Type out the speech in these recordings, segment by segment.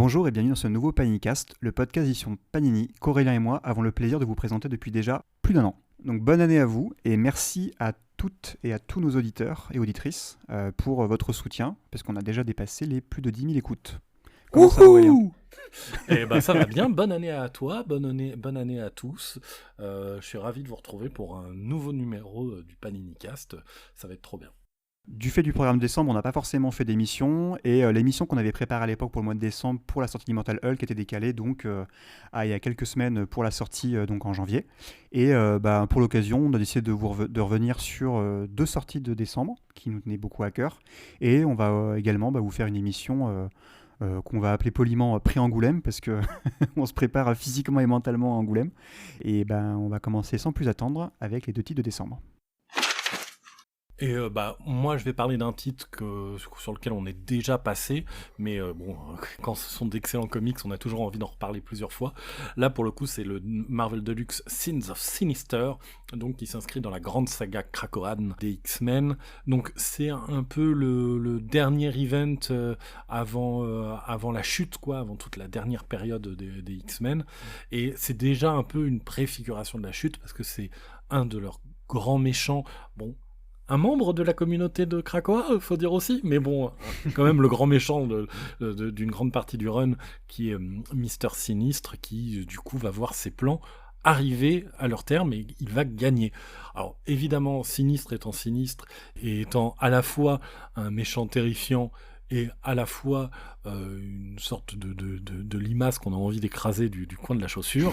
Bonjour et bienvenue dans ce nouveau Paninicast, le podcast édition Panini qu'Aurélien et moi avons le plaisir de vous présenter depuis déjà plus d'1 an. Donc bonne année à vous et merci à toutes et à tous nos auditeurs et auditrices pour votre soutien, parce qu'on a déjà dépassé les plus de 10 000 écoutes. Comment ça va, Aurélien ? Eh ben ça va bien, bonne année à toi, bonne année à tous. Je suis ravi de vous retrouver pour un nouveau numéro du Paninicast, ça va être trop bien. Du fait du programme de décembre, on n'a pas forcément fait d'émission, et l'émission qu'on avait préparée à l'époque pour le mois de décembre pour la sortie d'Immortal Hulk était décalée donc il y a quelques semaines pour la sortie donc en janvier. Et pour l'occasion, on a décidé de revenir sur 2 sorties de décembre qui nous tenaient beaucoup à cœur, et on va également vous faire une émission qu'on va appeler poliment pré-Angoulême, parce que on se prépare physiquement et mentalement à Angoulême. Et on va commencer sans plus attendre avec les 2 titres de décembre. Et moi je vais parler d'un titre sur lequel on est déjà passé, mais quand ce sont d'excellents comics, on a toujours envie d'en reparler plusieurs fois. Là pour le coup c'est le Marvel Deluxe Sins of Sinister, donc qui s'inscrit dans la grande saga Krakoan des X-Men. Donc c'est un peu le dernier event avant la chute, avant toute la dernière période des X-Men, et c'est déjà un peu une préfiguration de la chute, parce que c'est un de leurs grands méchants, un membre de la communauté de Krakoa, faut dire aussi, mais quand même le grand méchant d'une grande partie du run, qui est Mister Sinistre, qui du coup va voir ses plans arriver à leur terme et il va gagner. Alors évidemment, Sinistre étant sinistre et étant à la fois un méchant terrifiant et à la fois une sorte de limace qu'on a envie d'écraser du coin de la chaussure,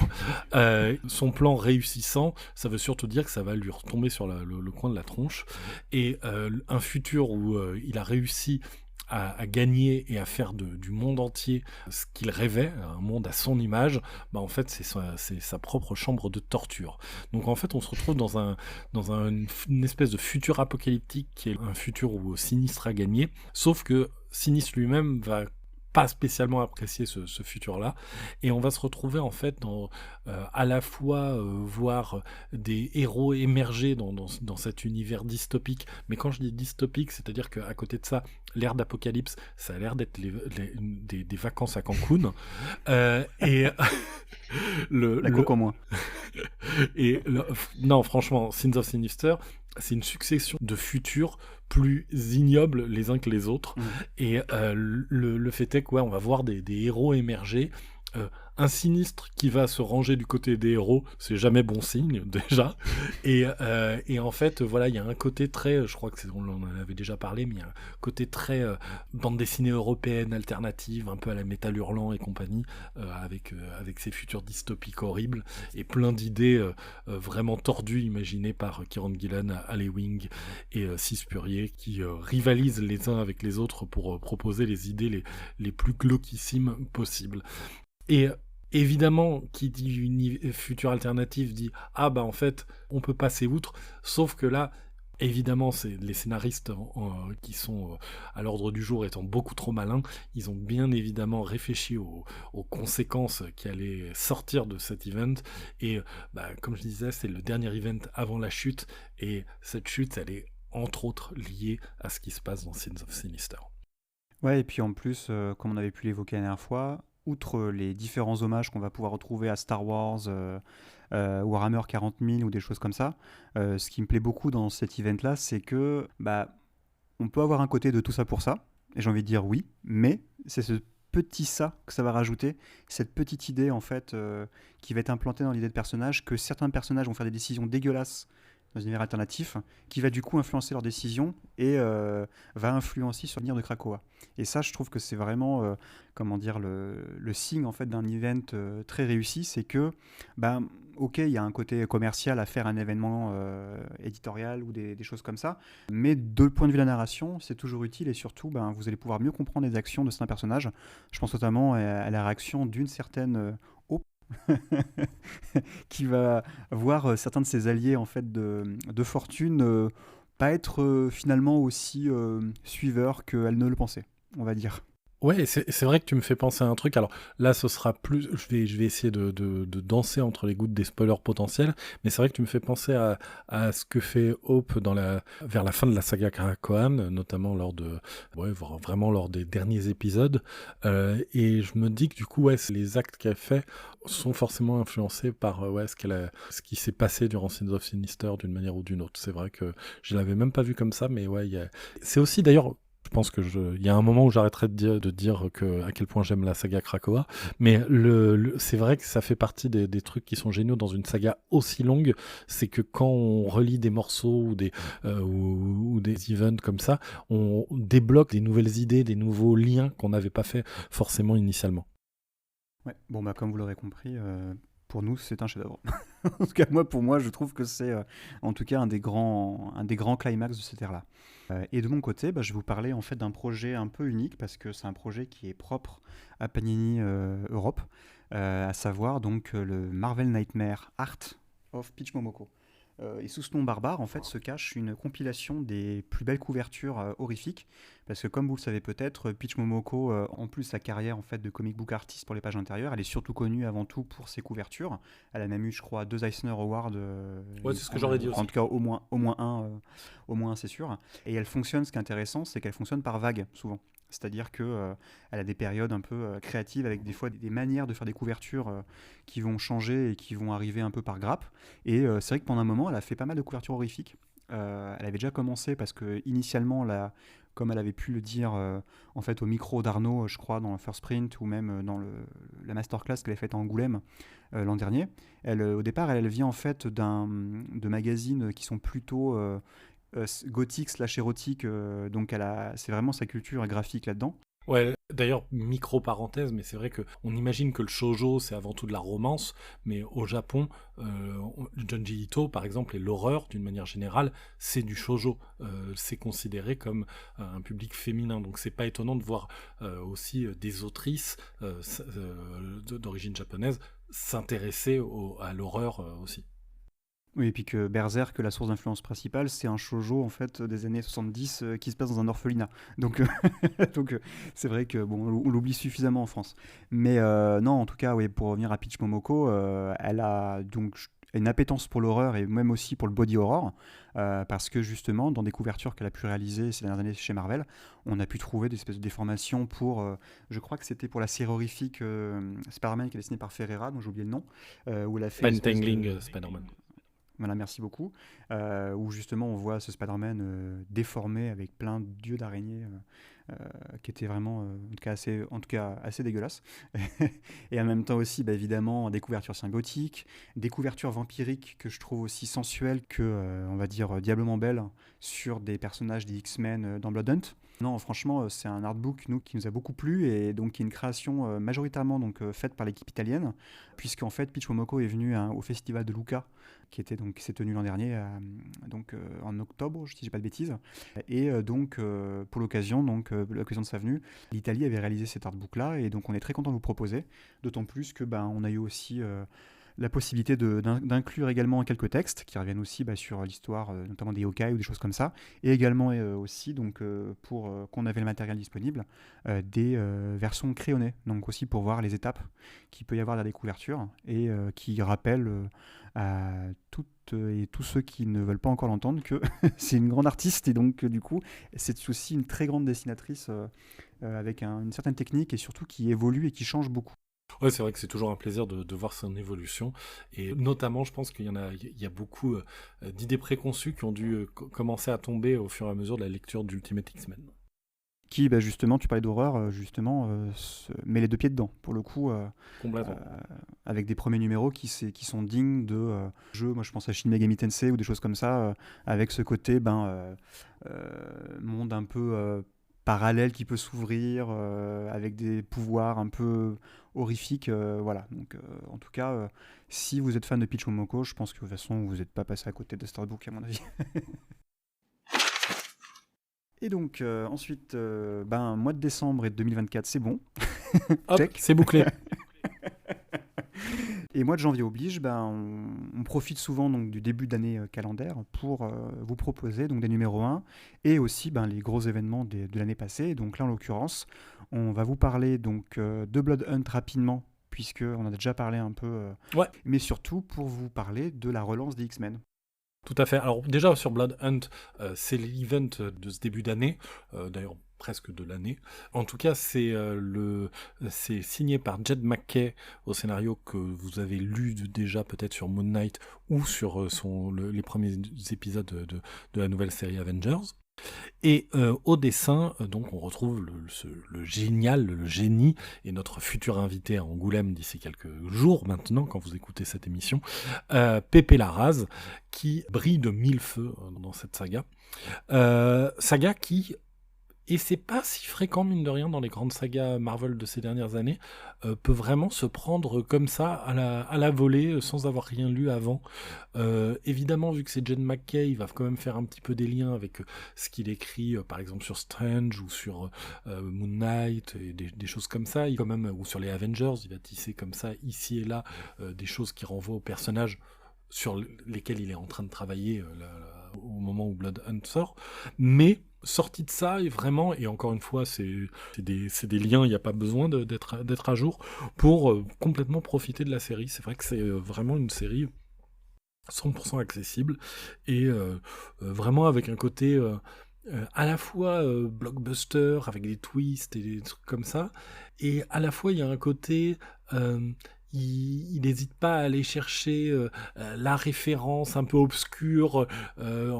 son plan réussissant, ça veut surtout dire que ça va lui retomber sur le coin de la tronche, et un futur où il a réussi à gagner et à faire du monde entier ce qu'il rêvait, un monde à son image, en fait c'est sa propre chambre de torture. Donc en fait on se retrouve dans une espèce de futur apocalyptique qui est un futur où Sinistre a gagné, sauf que Sinistre lui-même va pas spécialement apprécier ce futur-là, et on va se retrouver en fait à la fois voir des héros émerger dans cet univers dystopique, mais quand je dis dystopique, c'est-à-dire qu'à côté de ça, l'ère d'Apocalypse, ça a l'air d'être des vacances à Cancun, et la coque en moins. Et non, franchement, Sins of Sinister, c'est une succession de futurs plus ignobles les uns que les autres. Et le fait est qu'on va voir des héros émerger. Un Sinistre qui va se ranger du côté des héros, c'est jamais bon signe déjà. Et en fait, il y a un côté très, je crois que on en avait déjà parlé, mais il y a un côté très bande dessinée européenne alternative, un peu à la Métal Hurlant et compagnie, avec ces futurs dystopiques horribles et plein d'idées vraiment tordues imaginées par Kieron Gillen, Ali Wing et Cis Spurrier, qui rivalisent les uns avec les autres pour proposer les idées les plus glauquissimes possibles. Et évidemment, qui dit une future alternative dit en fait on peut passer outre, sauf que là évidemment c'est les scénaristes qui sont à l'ordre du jour étant beaucoup trop malins, ils ont bien évidemment réfléchi aux conséquences qui allaient sortir de cet event, et comme je disais, c'est le dernier event avant la chute, et cette chute elle est entre autres liée à ce qui se passe dans Sins of Sinister. Ouais, et puis en plus, comme on avait pu l'évoquer la dernière fois, outre les différents hommages qu'on va pouvoir retrouver à Star Wars, Warhammer 40 000 ou des choses comme ça, ce qui me plaît beaucoup dans cet event-là, c'est que on peut avoir un côté de tout ça pour ça, et j'ai envie de dire oui, mais c'est ce petit ça que ça va rajouter, cette petite idée en fait qui va être implantée dans l'idée de personnage, que certains personnages vont faire des décisions dégueulasses dans un univers alternatif, qui va du coup influencer leurs décisions et va influencer sur l'avenir de Krakoa. Et ça, je trouve que c'est vraiment le signe en fait d'un event très réussi, c'est que ok, il y a un côté commercial à faire un événement éditorial ou des choses comme ça, mais de le point de vue de la narration, c'est toujours utile, et surtout vous allez pouvoir mieux comprendre les actions de certains personnages. Je pense notamment à la réaction d'une certaine qui va voir certains de ses alliés en fait de fortune pas être finalement aussi suiveurs qu'elle ne le pensait, on va dire. Ouais, c'est vrai que tu me fais penser à un truc. Alors là, ce sera plus. Je vais essayer de danser entre les gouttes des spoilers potentiels, mais c'est vrai que tu me fais penser à ce que fait Hope vers la fin de la saga Karakoan, notamment vraiment lors des derniers épisodes. Et je me dis que du coup, ouais, les actes qu'elle fait sont forcément influencés par ce qui s'est passé durant Sins of Sinister d'une manière ou d'une autre. C'est vrai que je l'avais même pas vu comme ça, mais ouais, c'est aussi d'ailleurs. Je pense il y a un moment où j'arrêterai de dire à quel point j'aime la saga Krakoa, mais c'est vrai que ça fait partie des trucs qui sont géniaux dans une saga aussi longue, c'est que quand on relit des morceaux ou des events comme ça, on débloque des nouvelles idées, des nouveaux liens qu'on n'avait pas fait forcément initialement. Ouais. Bon, bah, comme vous l'aurez compris, pour nous, c'est un chef-d'œuvre. En tout cas, pour moi, je trouve que c'est en tout cas un des grands climax de cette ère-là. Et de mon côté, bah, je vais vous parler en fait d'un projet un peu unique parce que c'est un projet qui est propre à Panini Europe, à savoir donc le Marvel Nightmare Art of Peach Momoko. Et sous ce nom barbare, en fait, se cache une compilation des plus belles couvertures horrifiques. Parce que, comme vous le savez peut-être, Peach Momoko, en plus sa carrière en fait de comic book artiste pour les pages intérieures, elle est surtout connue avant tout pour ses couvertures. Elle a même eu, je crois, 2 Eisner Awards, Ouais, il me c'est ce que j'aurais semble. dit Enfin, en aussi. tout cas, au moins un, c'est sûr. Et elle fonctionne. Ce qui est intéressant, c'est qu'elle fonctionne par vagues souvent. C'est-à-dire que elle a des périodes un peu créatives avec des fois des manières de faire des couvertures qui vont changer et qui vont arriver un peu par grappe. Et c'est vrai que pendant un moment, elle a fait pas mal de couvertures horrifiques. Elle avait déjà commencé parce que initialement, comme elle avait pu le dire en fait au micro d'Arnaud, je crois, dans le First Print ou même dans la masterclass qu'elle avait faite à Angoulême l'an dernier, au départ, elle vient en fait de magazines qui sont plutôt gothiques slash érotiques, donc c'est vraiment sa culture graphique là-dedans. Ouais, d'ailleurs, micro-parenthèse, mais c'est vrai qu'on imagine que le shoujo, c'est avant tout de la romance, mais au Japon, Junji Ito, par exemple, et l'horreur, d'une manière générale, c'est du shoujo. C'est considéré comme un public féminin, donc c'est pas étonnant de voir aussi des autrices d'origine japonaise s'intéresser à l'horreur aussi. Oui, et puis que Berserk, la source d'influence principale, c'est un shoujo en fait des années 70 qui se passe dans un orphelinat. Donc, c'est vrai que bon, on l'oublie suffisamment en France. Mais non, en tout cas, oui, pour revenir à Peach Momoko, elle a donc une appétence pour l'horreur et même aussi pour le body horror, parce que justement, dans des couvertures qu'elle a pu réaliser ces dernières années chez Marvel, on a pu trouver des espèces de déformations pour, je crois que c'était pour la série horrifique Spider-Man qui est dessinée par Ferreira, dont j'ai oublié le nom, où elle a fait une espèce de... Pentangling Spider-Man. Voilà, merci beaucoup. Où justement on voit ce Spider-Man déformé avec plein d'yeux d'araignée qui était vraiment en tout cas assez dégueulasse. Et en même temps aussi, bah, évidemment, des couvertures symbiotiques, des couvertures vampiriques que je trouve aussi sensuelles que, on va dire, diablement belles sur des personnages des X-Men dans Blood Hunt. Non, franchement, c'est un artbook qui nous a beaucoup plu et donc qui est une création majoritairement faite par l'équipe italienne, puisqu'en fait Peach Momoko est venu au festival de Lucca qui s'est tenu l'an dernier, en octobre, si je dis pas de bêtises. Et pour l'occasion, l'occasion de sa venue, l'Italie avait réalisé cet artbook-là, et donc on est très content de vous proposer, d'autant plus que on a eu aussi la possibilité d'inclure également quelques textes qui reviennent aussi sur l'histoire, notamment des yokai ou des choses comme ça, et également aussi, pour qu'on avait le matériel disponible, des versions crayonnées, donc aussi pour voir les étapes qu'il peut y avoir dans les couvertures, et qui rappellent à toutes et tous ceux qui ne veulent pas encore l'entendre que c'est une grande artiste, et donc du coup c'est aussi une très grande dessinatrice avec une certaine technique, et surtout qui évolue et qui change beaucoup. Ouais, c'est vrai que c'est toujours un plaisir de voir son évolution. Et notamment, je pense il y a beaucoup d'idées préconçues qui ont dû commencer à tomber au fur et à mesure de la lecture d'Ultimate X-Men. Qui, justement, tu parlais d'horreur, justement, met les deux pieds dedans, pour le coup, Complètement. avec des premiers numéros qui sont dignes de jeux. Moi, je pense à Shin Megami Tensei ou des choses comme ça, avec ce côté monde un peu parallèle qui peut s'ouvrir, avec des pouvoirs un peu horrifiques. Voilà. Donc, en tout cas, si vous êtes fan de Peach Momoko, je pense que de toute façon, vous n'êtes pas passé à côté de Starbook, à mon avis. Et donc, ensuite, mois de décembre et 2024, c'est bon. Hop, Check. c'est bouclé. Et mois de janvier oblige, on profite souvent donc, du début d'année calendaire pour vous proposer donc, des numéros 1 et aussi les gros événements de l'année passée. Donc là, en l'occurrence, on va vous parler donc, de Blood Hunt rapidement, puisqu'on a déjà parlé un peu, Ouais, mais surtout pour vous parler de la relance des X-Men. tout à fait. Alors déjà sur Blood Hunt, c'est l'event de ce début d'année, d'ailleurs presque de l'année. En tout cas, c'est signé par Jed MacKay au scénario que vous avez lu déjà peut-être sur Moon Knight ou sur les premiers épisodes de la nouvelle série Avengers. Et au dessin, donc on retrouve le génial, le génie, et notre futur invité à Angoulême d'ici quelques jours maintenant, quand vous écoutez cette émission, Pépé Larraz, qui brille de mille feux dans cette saga. Saga qui, et c'est pas si fréquent mine de rien dans les grandes sagas Marvel de ces dernières années, peut vraiment se prendre comme ça à la volée sans avoir rien lu avant. Évidemment, vu que c'est Jed MacKay, il va quand même faire un petit peu des liens avec ce qu'il écrit, par exemple sur Strange ou sur Moon Knight et des choses comme ça. Quand même, ou sur les Avengers, il va tisser comme ça ici et là des choses qui renvoient aux personnages sur lesquels il est en train de travailler au moment où Blood Hunt sort. Mais sorti de ça, et vraiment, et encore une fois, c'est des liens, il n'y a pas besoin d'être à jour pour complètement profiter de la série. C'est vrai que c'est vraiment une série 100% accessible et vraiment avec un côté à la fois blockbuster, avec des twists et des trucs comme ça, et à la fois il y a un côté... il n'hésite pas à aller chercher la référence un peu obscure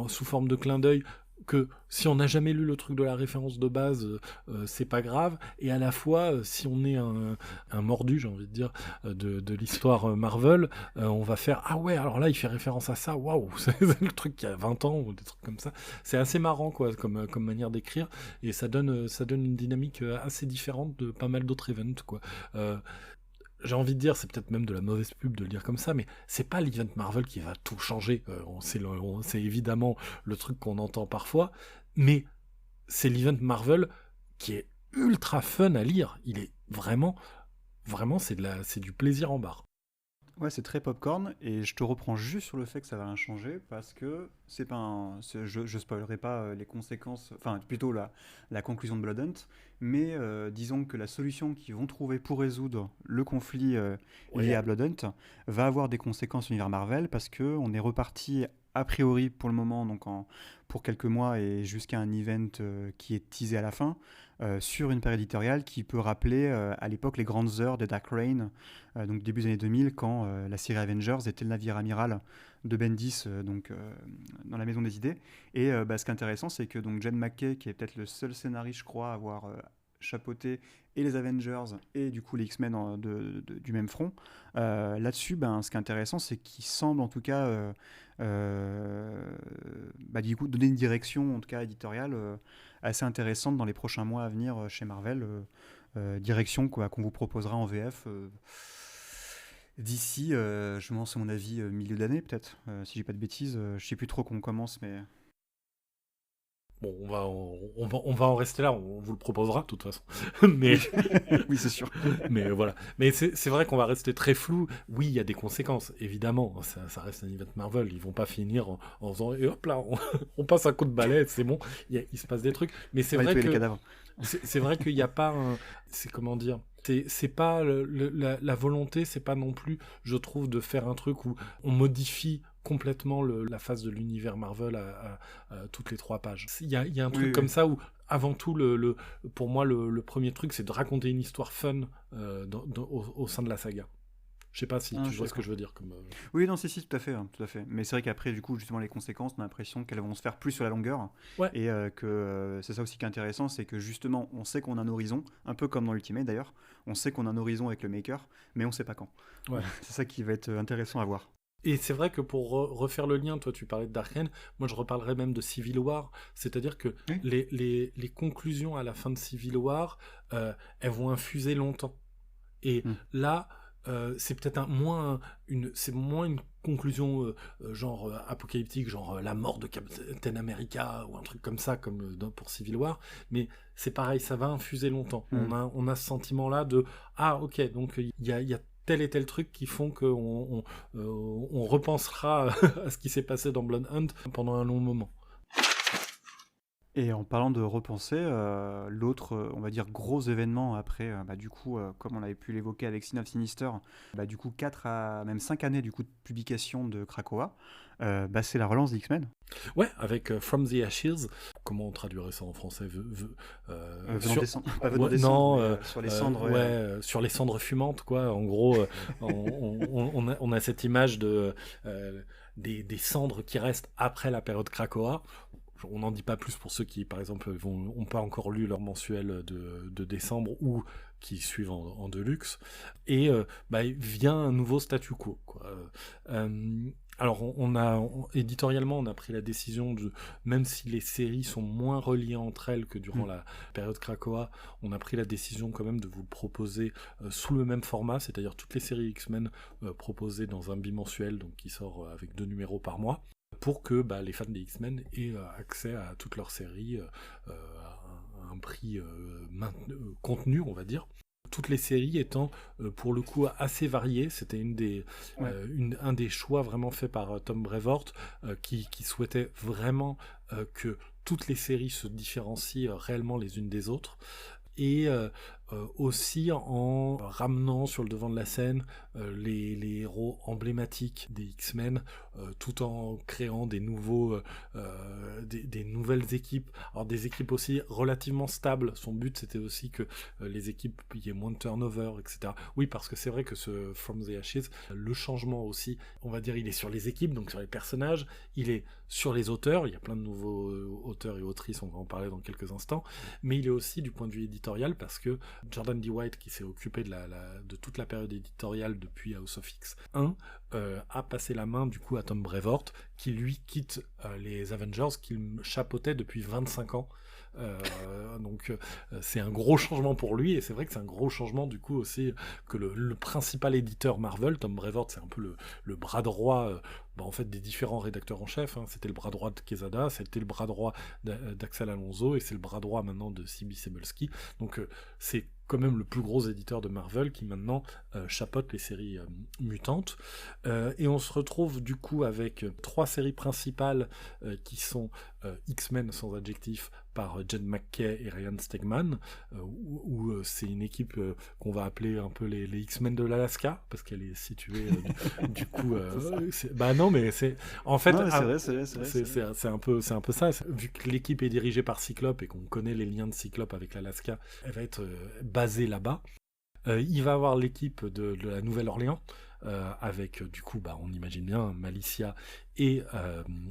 sous forme de clin d'œil, que si on n'a jamais lu le truc de la référence de base, c'est pas grave, et à la fois, si on est un mordu, j'ai envie de dire, de l'histoire Marvel, on va faire « Ah ouais, alors là, il fait référence à ça, waouh !» C'est le truc qui a 20 ans, ou des trucs comme ça. C'est assez marrant, quoi, comme manière d'écrire, et ça donne une dynamique assez différente de pas mal d'autres events, quoi. J'ai envie de dire, c'est peut-être même de la mauvaise pub de le dire comme ça, mais c'est pas l'event Marvel qui va tout changer. C'est évidemment le truc qu'on entend parfois, mais c'est l'event Marvel qui est ultra fun à lire. Il est vraiment, vraiment, c'est du plaisir en barre. Ouais, c'est très popcorn et je te reprends juste sur le fait que ça va rien changer parce que je spoilerai pas les conséquences, enfin plutôt la conclusion de Blood Hunt, mais disons que la solution qu'ils vont trouver pour résoudre le conflit lié Ouais. à Blood Hunt va avoir des conséquences au univers Marvel parce que on est reparti a priori pour le moment donc pour quelques mois et jusqu'à un event qui est teasé à la fin sur une période éditoriale qui peut rappeler à l'époque les grandes heures de Dark Reign, donc début des années 2000, quand la série Avengers était le navire amiral de Bendis dans la Maison des Idées. Et ce qui est intéressant, c'est que donc, Jed MacKay, qui est peut-être le seul scénariste, je crois, à avoir chapeauté et les Avengers et du coup les X-Men du même front, là-dessus, ce qui est intéressant, c'est qu'il semble en tout cas du coup donner une direction en tout cas éditoriale assez intéressante dans les prochains mois à venir chez Marvel, direction qu'on vous proposera en VF d'ici, je pense à mon avis milieu d'année peut-être, si j'ai pas de bêtises, je sais plus trop quand on commence, mais Bon, on va en rester là, on vous le proposera de toute façon. Mais, oui c'est sûr. mais voilà. Mais c'est vrai qu'on va rester très flou. Oui, il y a des conséquences, évidemment. Ça reste un event Marvel. Ils vont pas finir en faisant et hop là, on passe un coup de balai, c'est bon. Il se passe des trucs. Mais c'est vrai tuer que les cadavres. c'est vrai qu'il n'y a pas un. C'est comment dire. C'est pas la volonté, c'est pas non plus, je trouve, de faire un truc où on modifie complètement la phase de l'univers Marvel à toutes les 3 pages. Il y a un truc comme ça où, avant tout, pour moi, le premier truc, c'est de raconter une histoire fun au sein de la saga. Je sais pas si tu vois ce que je veux dire. Oui, non, si, tout à fait, hein, tout à fait. Mais c'est vrai qu'après, du coup, justement, les conséquences, on a l'impression qu'elles vont se faire plus sur la longueur. Ouais. Et que c'est ça aussi qui est intéressant, c'est que justement, on sait qu'on a un horizon, un peu comme dans Ultimate d'ailleurs, on sait qu'on a un horizon avec le Maker, mais on sait pas quand. Ouais. C'est ça qui va être intéressant à voir. Et c'est vrai que pour refaire le lien, toi tu parlais de Dark Reign, moi je reparlerais même de Civil War, c'est-à-dire que oui. les conclusions à la fin de Civil War, elles vont infuser longtemps. Et là, c'est peut-être moins une conclusion genre apocalyptique, genre la mort de Captain America ou un truc comme ça, comme pour Civil War, mais c'est pareil, ça va infuser longtemps. On a ce sentiment-là de « Ah ok, donc il y a tel et tel truc qui font qu'on repensera à ce qui s'est passé dans Bloodhunt pendant un long moment. Et en parlant de repenser, l'autre, on va dire, gros événement après, du coup, comme on avait pu l'évoquer avec Sin of Sinister, du coup, 4 à même 5 années du coup, de publication de Krakoa, c'est la relance des X-Men. Ouais, avec From the Ashes. Comment on traduirait ça en français Venant des cendres. Pas venant des cendres, mais, sur les cendres. Sur les cendres fumantes, quoi. En gros, on a cette image des cendres qui restent après la période Krakoa. On n'en dit pas plus pour ceux qui, par exemple, n'ont pas encore lu leur mensuel de décembre ou qui suivent en deluxe. Et vient un nouveau statu quo, quoi. Alors, éditorialement, on a pris la décision même si les séries sont moins reliées entre elles que durant la période Krakoa, on a pris la décision quand même de vous le proposer sous le même format, c'est-à-dire toutes les séries X-Men proposées dans un bimensuel, donc qui sort avec 2 numéros par mois, pour que les fans des X-Men aient accès à toutes leurs séries à un prix contenu, on va dire. Toutes les séries étant pour le coup assez variées. C'était un des choix vraiment fait par Tom Brevoort qui souhaitait vraiment que toutes les séries se différencient réellement les unes des autres. Et aussi en ramenant sur le devant de la scène les héros emblématiques des X-Men, tout en créant des nouvelles équipes. Alors des équipes aussi relativement stables. Son but c'était aussi que les équipes, il y ait moins de turnover, etc. Oui, parce que c'est vrai que ce From the Ashes, le changement aussi, on va dire, il est sur les équipes, donc sur les personnages, il est sur les auteurs, il y a plein de nouveaux auteurs et autrices, on va en parler dans quelques instants, mais il est aussi du point de vue éditorial, parce que Jordan D. White, qui s'est occupé de toute la période éditoriale depuis House of X1, a passé la main du coup à Tom Brevoort, qui lui quitte les Avengers qu'il chapeautait depuis 25 ans. Donc c'est un gros changement pour lui, et c'est vrai que c'est un gros changement du coup aussi que le principal éditeur Marvel, Tom Brevoort, c'est un peu le bras droit en fait des différents rédacteurs en chef, hein. C'était le bras droit de Quesada, c'était le bras droit d'Axel Alonso, et c'est le bras droit maintenant de C.B. Cebulski. Donc c'est quand même le plus gros éditeur de Marvel qui maintenant chapeaute les séries mutantes. Et on se retrouve du coup avec 3 séries principales qui sont X-Men sans adjectif par Jed McKay et Ryan Stegman, où c'est une équipe qu'on va appeler un peu les X-Men de l'Alaska, parce qu'elle est située du coup... non, mais c'est... En fait, c'est un peu ça. Vu que l'équipe est dirigée par Cyclope et qu'on connaît les liens de Cyclope avec l'Alaska, elle va être basée là-bas. Il va avoir l'équipe de la Nouvelle-Orléans, avec du coup on imagine bien Malicia et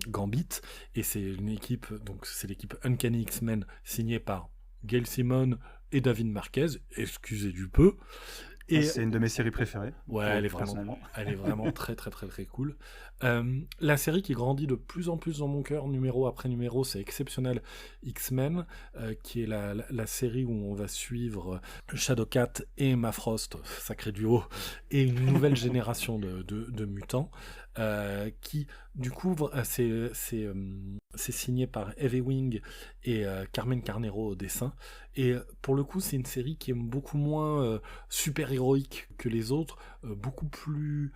Gambit, et c'est une équipe, donc c'est l'équipe Uncanny X-Men signée par Gail Simone et David Marquez, excusez du peu. Et c'est une de mes séries préférées. Ouais, elle est vraiment très très très très cool. La série qui grandit de plus en plus dans mon cœur, numéro après numéro, c'est Exceptional X-Men, qui est la série où on va suivre Shadowcat et Emma Frost, sacré duo, et une nouvelle génération de mutants, qui du coup c'est signé par Heavy Wing et Carmen Carnero au dessin, et pour le coup c'est une série qui est beaucoup moins super héroïque que les autres, beaucoup plus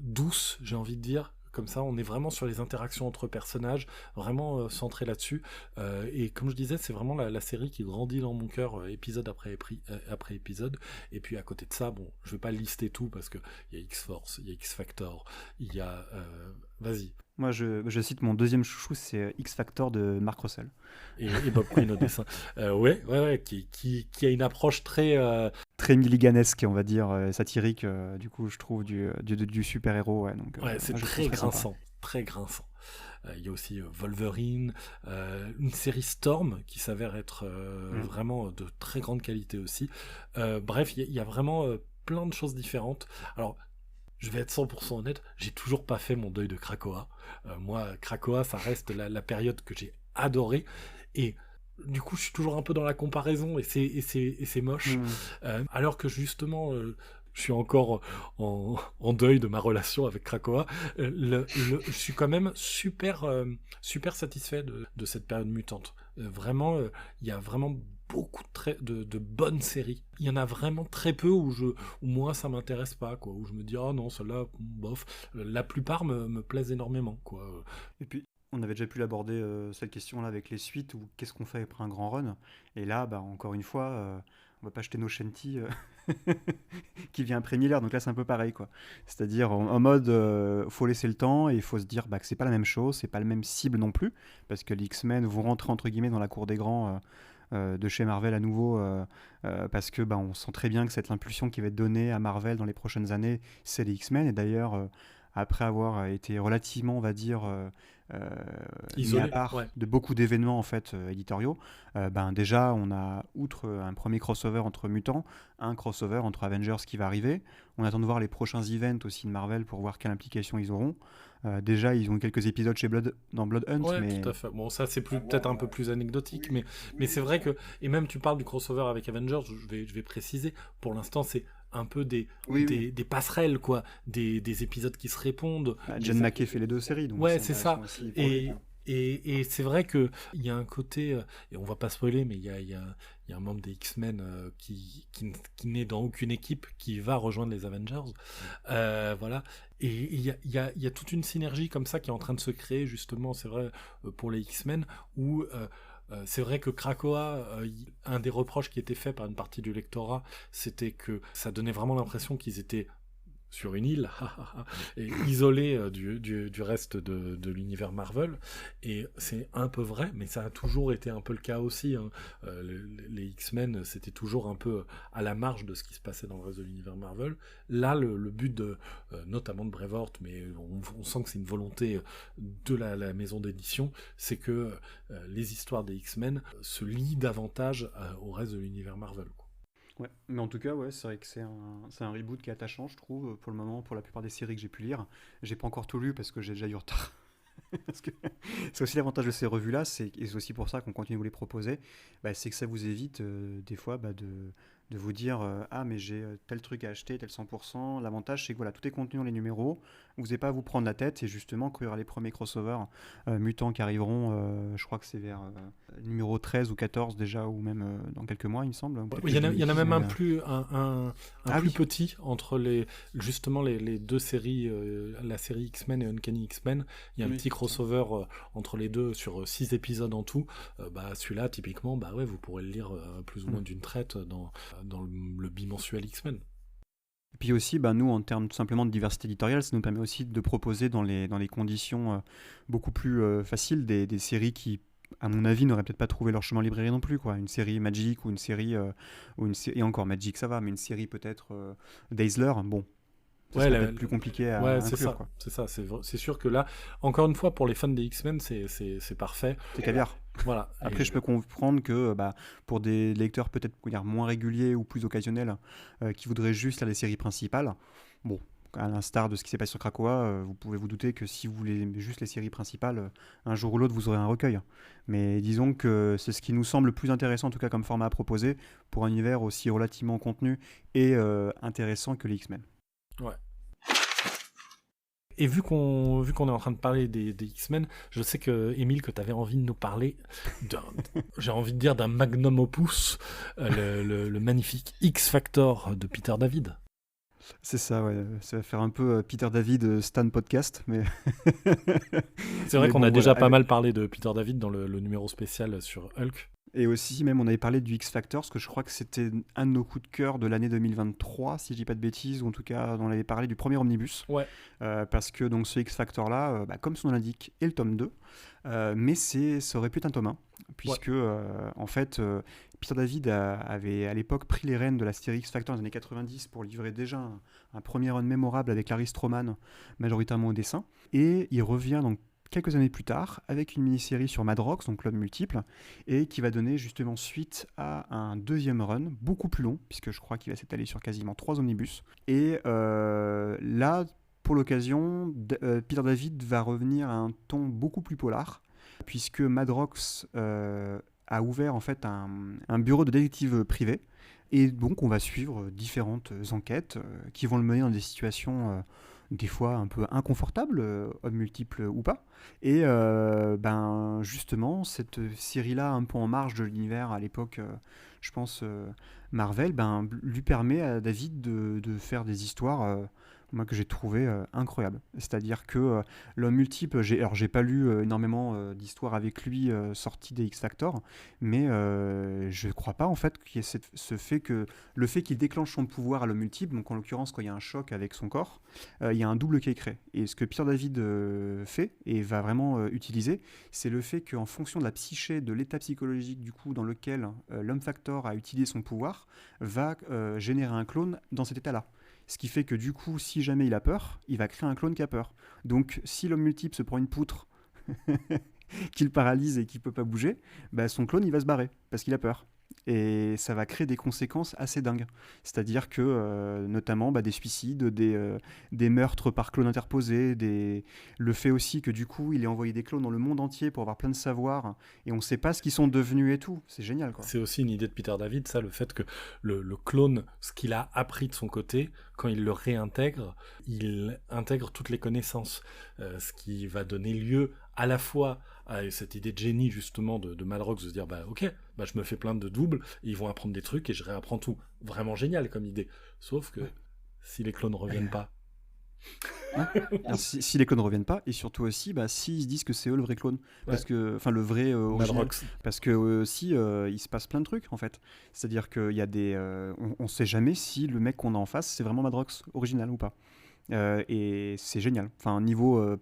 douce, j'ai envie de dire. Comme ça, on est vraiment sur les interactions entre personnages, vraiment centré là-dessus. Et comme je disais, c'est vraiment la série qui grandit dans mon cœur, épisode après épisode. Et puis à côté de ça, je vais pas lister tout, parce qu'il y a X-Force, il y a X-Factor, il y a... Vas-y. Moi, je cite mon deuxième chouchou, c'est X-Factor de Mark Russell. Et Bob Quinn au dessin. Ouais, qui a une approche très... Très milliganesque, on va dire, satirique, du coup, je trouve, du super-héros. Ouais, donc, c'est très grinçant, très grinçant. Il y a aussi Wolverine, une série Storm qui s'avère être vraiment de très grande qualité aussi. Bref, il y a vraiment plein de choses différentes. Alors, je vais être 100% honnête, j'ai toujours pas fait mon deuil de Krakoa. Moi, Krakoa, ça reste la période que j'ai adorée, et du coup, je suis toujours un peu dans la comparaison, et c'est moche. Alors que justement, je suis encore en deuil de ma relation avec Krakoa. Je suis quand même super satisfait de cette période mutante. Vraiment, il y a vraiment beaucoup de bonnes séries. Il y en a vraiment très peu où moi ça m'intéresse pas, quoi, où je me dis ah non, celle-là, bof. La plupart me plaisent énormément, quoi. Et puis, on avait déjà pu l'aborder cette question-là avec les suites ou qu'est-ce qu'on fait après un grand run. Et là, bah, encore une fois, on va pas acheter nos Shanty qui vient après Miller. Donc là, c'est un peu pareil, quoi. C'est-à-dire en mode, faut laisser le temps et il faut se dire bah, que c'est pas la même chose, c'est pas le même cible non plus, parce que les X-Men vont rentrer entre guillemets dans la cour des grands. De chez Marvel à nouveau, parce que bah, on sent très bien que cette impulsion qui va être donnée à Marvel dans les prochaines années, c'est les X-Men. Et d'ailleurs, après avoir été relativement, on va dire, mis à Isolé, part ouais. de beaucoup d'événements en fait éditoriaux, ben déjà on a outre un premier crossover entre mutants, un crossover entre Avengers qui va arriver. On attend de voir les prochains events aussi de Marvel pour voir quelle implication ils auront. Déjà ils ont eu quelques épisodes chez dans Blood Hunt, Ouais, mais tout à fait. Bon, ça, c'est peut-être un peu plus anecdotique, mais c'est vrai que, et même tu parles du crossover avec Avengers, je vais préciser, pour l'instant, c'est un peu oui, oui. des passerelles, quoi, des épisodes qui se répondent. Bah, Jen McKay fait les deux séries, donc Ouais, c'est c'est intéressant ça. aussi pour lui, Et, quoi. et c'est vrai que il y a un côté, et on va pas spoiler, mais il y a un membre des X-Men qui n'est dans aucune équipe, qui va rejoindre les Avengers. Voilà. Et il y a toute une synergie comme ça qui est en train de se créer, justement, c'est vrai, pour les X-Men, où c'est vrai que Krakoa, un des reproches qui était fait par une partie du lectorat, c'était que ça donnait vraiment l'impression qu'ils étaient sur une île, et isolé du reste de l'univers Marvel. Et c'est un peu vrai, mais ça a toujours été un peu le cas aussi, hein. Les X-Men, c'était toujours un peu à la marge de ce qui se passait dans le reste de l'univers Marvel. Là, le but notamment de Brevoort, mais on sent que c'est une volonté de la maison d'édition, c'est que les histoires des X-Men se lient davantage au reste de l'univers Marvel, quoi. Ouais, mais en tout cas, ouais, c'est vrai que c'est un reboot qui est attachant, je trouve, pour le moment, pour la plupart des séries que j'ai pu lire. J'ai pas encore tout lu parce que j'ai déjà du retard. Parce que c'est aussi l'avantage de ces revues-là, et c'est aussi pour ça qu'on continue de vous les proposer, bah, c'est que ça vous évite des fois bah, de vous dire ah mais j'ai tel truc à acheter, tel 100%. L'avantage c'est que voilà, tout est contenu dans les numéros, vous n'avez pas à vous prendre la tête, et justement quand il y aura les premiers crossovers mutants qui arriveront, je crois que c'est vers numéro 13 ou 14 déjà, ou même dans quelques mois il me semble. Ouais, Peut-être que il y je en a, dis il y en a une même bêtise, mais, un ah plus oui, petit entre justement les deux séries, la série X-Men et Uncanny X-Men. Il y a un oui, petit effectivement. crossover entre les deux sur 6 épisodes en tout. Bah, celui-là, typiquement, bah ouais, vous pourrez le lire plus ou moins Mm. d'une traite dans le bimensuel X-Men. Et puis aussi, bah, nous, en termes tout simplement de diversité éditoriale, ça nous permet aussi de proposer dans les conditions beaucoup plus faciles des séries qui, à mon avis, n'auraient peut-être pas trouvé leur chemin en librairie non plus, quoi. Une série Magic ou une série, et encore Magic ça va, mais une série peut-être Dazzler, bon, ça Ouais, serait peut-être plus compliqué à ouais, c'est inclure, ça, quoi. c'est ça. C'est sûr que là, encore une fois, pour les fans des X-Men, c'est parfait. C'est caviar. Voilà. Après, je peux comprendre que bah, pour des lecteurs peut-être dire, moins réguliers ou plus occasionnels qui voudraient juste lire les séries principales, bon, à l'instar de ce qui s'est passé sur Krakoa, vous pouvez vous douter que si vous voulez juste les séries principales, un jour ou l'autre, vous aurez un recueil. Mais disons que c'est ce qui nous semble le plus intéressant, en tout cas comme format à proposer, pour un univers aussi relativement contenu et intéressant que les X-Men. Ouais. Et vu qu'on est en train de parler des X-Men, je sais que Émile, que tu avais envie de nous parler j'ai envie de dire d'un magnum opus, le magnifique X-Factor de Peter David. C'est ça, ouais. Ça va faire un peu Peter David Stan podcast, mais C'est vrai mais qu'on bon, a déjà voilà. pas mal parlé de Peter David dans le numéro spécial sur Hulk. Et aussi, même, on avait parlé du X-Factor, parce que je crois que c'était un de nos coups de cœur de l'année 2023, si je dis pas de bêtises, ou en tout cas, on avait parlé du premier omnibus. Ouais. Parce que donc, ce X-Factor-là, bah, comme son nom l'indique, est le tome 2, mais ça aurait pu être un tome 1, puisque, en fait, Peter David avait à l'époque pris les rênes de la série X-Factor dans les années 90 pour livrer déjà un premier run mémorable avec Larry Stroman, majoritairement au dessin, et il revient donc quelques années plus tard avec une mini-série sur Madrox, donc L'Homme Multiple, et qui va donner justement suite à un deuxième run, beaucoup plus long, puisque je crois qu'il va s'étaler sur quasiment 3 omnibus. Et là, pour l'occasion, Peter David va revenir à un ton beaucoup plus polar, puisque Madrox a ouvert en fait un bureau de détective privé, et donc on va suivre différentes enquêtes qui vont le mener dans des situations des fois un peu inconfortables, hommes multiples ou pas. Et ben justement, cette série-là, un peu en marge de l'univers à l'époque, je pense, Marvel, ben, lui permet à David de faire des histoires, moi, que j'ai trouvé incroyables. C'est-à-dire que l'homme multiple, alors j'ai pas lu énormément d'histoires avec lui sorties des X-Factor, mais je crois pas en fait qu'il y ait ce fait que le fait qu'il déclenche son pouvoir à l'homme multiple, donc en l'occurrence quand il y a un choc avec son corps, il y a un double qui est créé. Et ce que Peter David fait et va vraiment utiliser, c'est le fait qu'en fonction de la psyché, de l'état psychologique du coup dans lequel l'homme factor a utilisé son pouvoir, va générer un clone dans cet état-là. Ce qui fait que du coup, si jamais il a peur, il va créer un clone qui a peur. Donc si l'homme multiple se prend une poutre qui le paralyse et qui peut pas bouger, bah, son clone il va se barrer parce qu'il a peur. Et ça va créer des conséquences assez dingues. C'est-à-dire que, notamment, bah, des suicides, des meurtres par clones interposés, le fait aussi que du coup, il ait envoyé des clones dans le monde entier pour avoir plein de savoirs, et on ne sait pas ce qu'ils sont devenus et tout. C'est génial, quoi. C'est aussi une idée de Peter David, ça, le fait que le clone, ce qu'il a appris de son côté, quand il le réintègre, il intègre toutes les connaissances, ce qui va donner lieu à la fois à cette idée de génie justement de Madrox, de se dire bah ok, bah je me fais plein de doubles, et ils vont apprendre des trucs et je réapprends tout. Vraiment génial comme idée. Sauf que si les clones reviennent pas. Ouais. Alors, si les clones ne reviennent pas, et surtout aussi, bah, s'ils se disent que c'est eux le vrai clone, parce que, enfin le vrai original, Madrox. parce que aussi il se passe plein de trucs en fait. C'est-à-dire qu'il y a on sait jamais si le mec qu'on a en face c'est vraiment Madrox original ou pas. Et c'est génial. Enfin niveau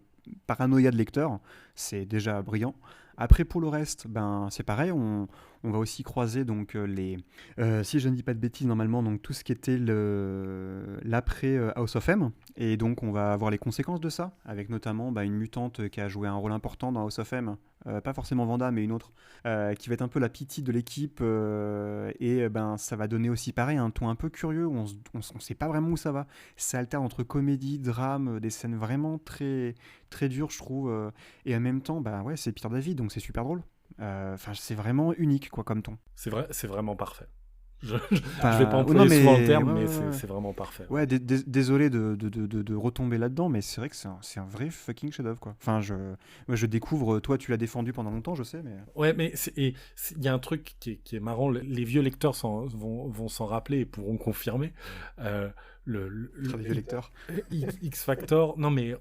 paranoïa de lecteur, c'est déjà brillant. Après pour le reste, ben c'est pareil, on va aussi croiser donc si je ne dis pas de bêtises normalement, donc tout ce qui était l'après House of M, et donc on va avoir les conséquences de ça, avec notamment bah, une mutante qui a joué un rôle important dans House of M, pas forcément Vanda mais une autre, qui va être un peu la pitié de l'équipe, et ben ça va donner aussi pareil un ton un peu curieux, où on sait pas vraiment où ça va. Ça alterne entre comédie, drame, des scènes vraiment très très dures je trouve, et en même temps bah ouais c'est Peter David donc c'est super drôle. Enfin, c'est vraiment unique, quoi, comme ton. C'est vrai, c'est vraiment parfait. Je vais pas Enfin, employer non, souvent le terme, ouais, mais ouais, ouais. c'est vraiment parfait. Ouais, désolé de retomber là-dedans, mais c'est vrai que c'est un vrai fucking chef-d'œuvre, quoi. Enfin, moi, je découvre, toi, tu l'as défendu pendant longtemps, je sais, mais. Ouais, mais il y a un truc qui est marrant, les vieux lecteurs vont s'en rappeler et pourront confirmer. Euh, Très vieux lecteur. X Factor, non mais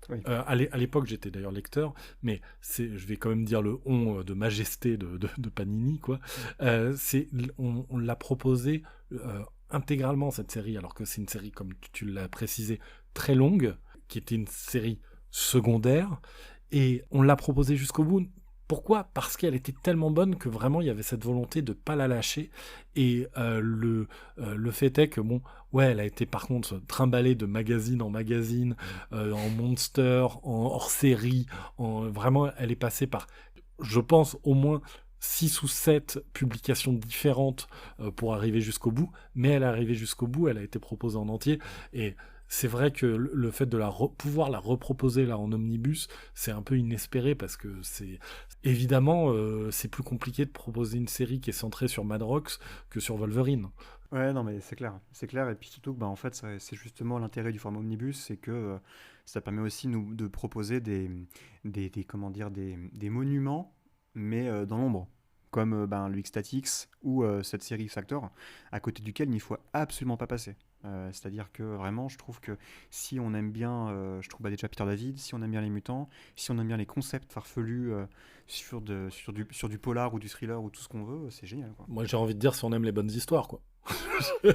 Oui. à l'époque j'étais d'ailleurs lecteur, mais je vais quand même dire le de majesté de Panini, quoi. On l'a proposé intégralement cette série, alors que c'est une série, comme tu l'as précisé, très longue, qui était une série secondaire, et on l'a proposé jusqu'au bout. Pourquoi ? Parce qu'elle était tellement bonne que vraiment il y avait cette volonté de pas la lâcher. Et le fait est que bon, ouais, elle a été par contre trimballée de magazine en magazine, en monster, en hors série, vraiment elle est passée par, je pense, au moins 6 ou 7 publications différentes pour arriver jusqu'au bout, mais elle est arrivée jusqu'au bout, elle a été proposée en entier, et c'est vrai que le fait de pouvoir la reproposer là en omnibus, c'est un peu inespéré, parce que c'est évidemment c'est plus compliqué de proposer une série qui est centrée sur Madrox que sur Wolverine. Ouais, non, mais c'est clair, et puis surtout que, bah, en fait, c'est justement l'intérêt du format omnibus, c'est que ça permet aussi nous de proposer comment dire, des monuments, mais dans l'ombre, comme ben, le X-Statix ou cette série X-Factor, à côté duquel il ne faut absolument pas passer. C'est-à-dire que vraiment, je trouve que si on aime bien, je trouve bah, déjà Peter David, si on aime bien les mutants, si on aime bien les concepts farfelus sur du polar ou du thriller ou tout ce qu'on veut, c'est génial, quoi. Moi j'ai envie de dire, si on aime les bonnes histoires, quoi.